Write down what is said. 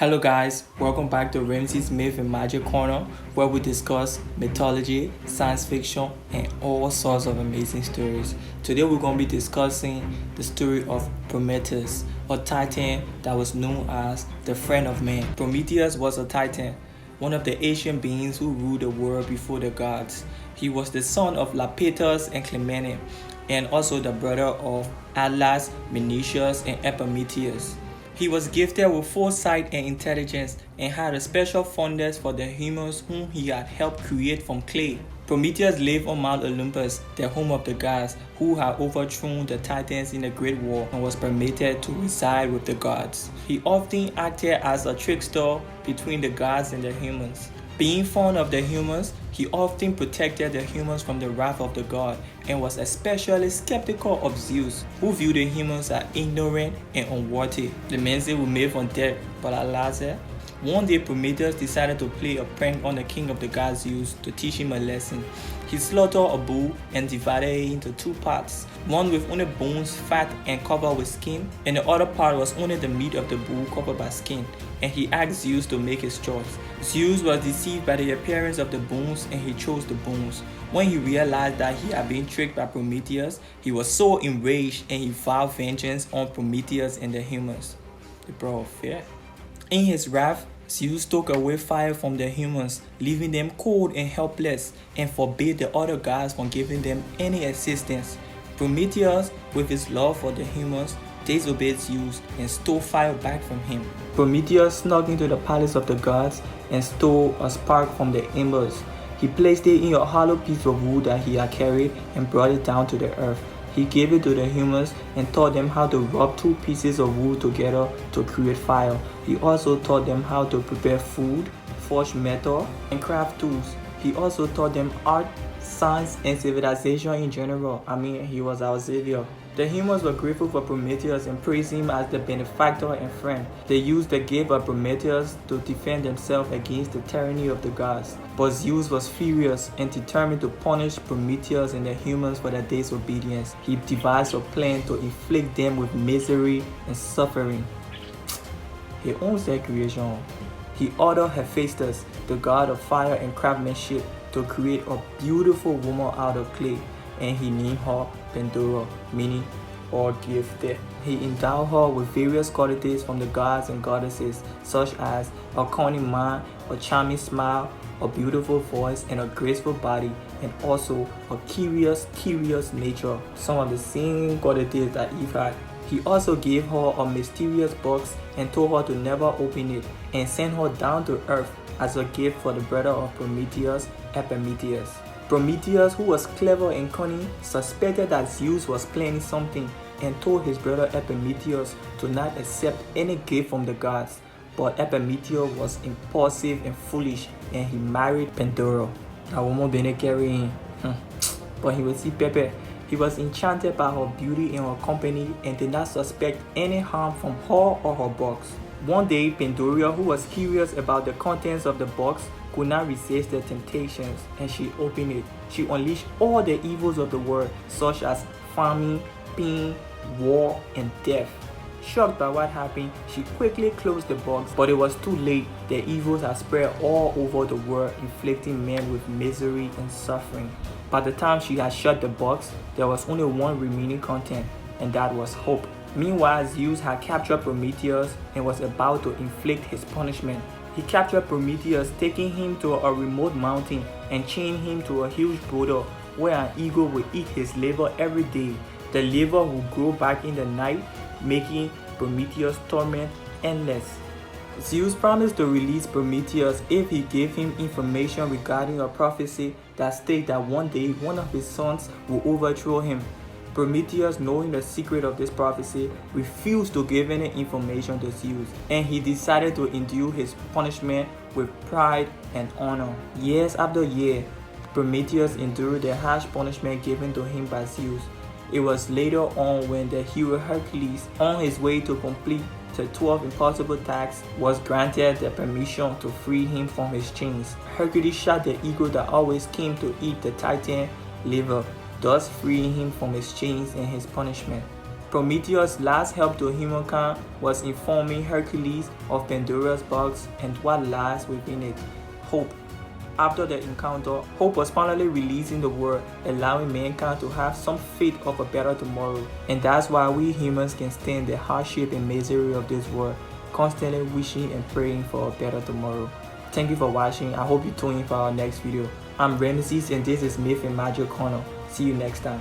Hello guys, welcome back to Ramsey's Myth and Magic Corner, where we discuss mythology, science fiction, and all sorts of amazing stories. Today we're going to be discussing the story of Prometheus, a titan that was known as the friend of man. Prometheus was a titan, one of the ancient beings who ruled the world before the gods. He was the son of Lapetus and Clymene, and also the brother of Atlas, Menetius, and Epimetheus. He was gifted with foresight and intelligence and had a special fondness for the humans whom he had helped create from clay. Prometheus lived on Mount Olympus, the home of the gods, who had overthrown the Titans in the Great War and was permitted to reside with the gods. He often acted as a trickster between the gods and the humans. Being fond of the humans, he often protected the humans from the wrath of the god and was especially skeptical of Zeus, who viewed the humans as ignorant and unworthy. The men say we made from death, but alas, one day Prometheus decided to play a prank on the king of the gods Zeus to teach him a lesson. He slaughtered a bull and divided it into two parts, one with only bones, fat, and covered with skin, and the other part was only the meat of the bull covered by skin, and he asked Zeus to make his choice. Zeus was deceived by the appearance of the bones and he chose the bones. When he realized that he had been tricked by Prometheus, he was so enraged and he vowed vengeance on Prometheus and the humans. The brought fear. In his wrath, Zeus took away fire from the humans, leaving them cold and helpless, and forbade the other gods from giving them any assistance. Prometheus, with his love for the humans, disobeyed Zeus and stole fire back from him. Prometheus snuck into the palace of the gods and stole a spark from the embers. He placed it in a hollow piece of wood that he had carried and brought it down to the earth. He gave it to the humans and taught them how to rub two pieces of wood together to create fire. He also taught them how to prepare food, forge metal, and craft tools. He also taught them art, science, and civilization in general. He was our savior. The humans were grateful for Prometheus and praised him as the benefactor and friend. They used the gift of Prometheus to defend themselves against the tyranny of the gods. But Zeus was furious and determined to punish Prometheus and the humans for their disobedience. He devised a plan to inflict them with misery and suffering. He owns their creation. He ordered Hephaestus, the god of fire and craftsmanship, to create a beautiful woman out of clay, and he named her Pandora, meaning all gifted. He endowed her with various qualities from the gods and goddesses, such as a cunning mind, a charming smile, a beautiful voice, and a graceful body, and also a curious nature, some of the same qualities that Eve had. He also gave her a mysterious box and told her to never open it, and sent her down to earth as a gift for the brother of Prometheus, Epimetheus. Prometheus, who was clever and cunning, suspected that Zeus was planning something and told his brother Epimetheus to not accept any gift from the gods. But Epimetheus was impulsive and foolish, and he married Pandora. That woman been carrying. But he was Pepe. He was enchanted by her beauty and her company and did not suspect any harm from her or her box. One day, Pandora, who was curious about the contents of the box, could not resist the temptations, and she opened it. She unleashed all the evils of the world, such as famine, pain, war, and death. Shocked by what happened, she quickly closed the box, but it was too late. The evils had spread all over the world, inflicting men with misery and suffering. By the time she had shut the box, there was only one remaining content, and that was hope. Meanwhile, Zeus had captured Prometheus and was about to inflict his punishment. He captured Prometheus, taking him to a remote mountain and chained him to a huge boulder where an eagle would eat his liver every day. The liver would grow back in the night, making Prometheus' torment endless. Zeus promised to release Prometheus if he gave him information regarding a prophecy that stated that one day one of his sons would overthrow him. Prometheus, knowing the secret of this prophecy, refused to give any information to Zeus, and he decided to endure his punishment with pride and honor. Years after year, Prometheus endured the harsh punishment given to him by Zeus. It was later on when the hero Hercules, on his way to complete the 12 impossible tasks, was granted the permission to free him from his chains. Hercules shot the eagle that always came to eat the Titan liver, thus freeing him from his chains and his punishment. Prometheus' last help to humankind was informing Hercules of Pandora's box and what lies within it: hope. After the encounter, hope was finally released in the world, allowing mankind to have some faith of a better tomorrow. And that's why we humans can stand the hardship and misery of this world, constantly wishing and praying for a better tomorrow. Thank you for watching. I hope you tune in for our next video. I'm Ramesses and this is Myth and Magic Corner. See you next time.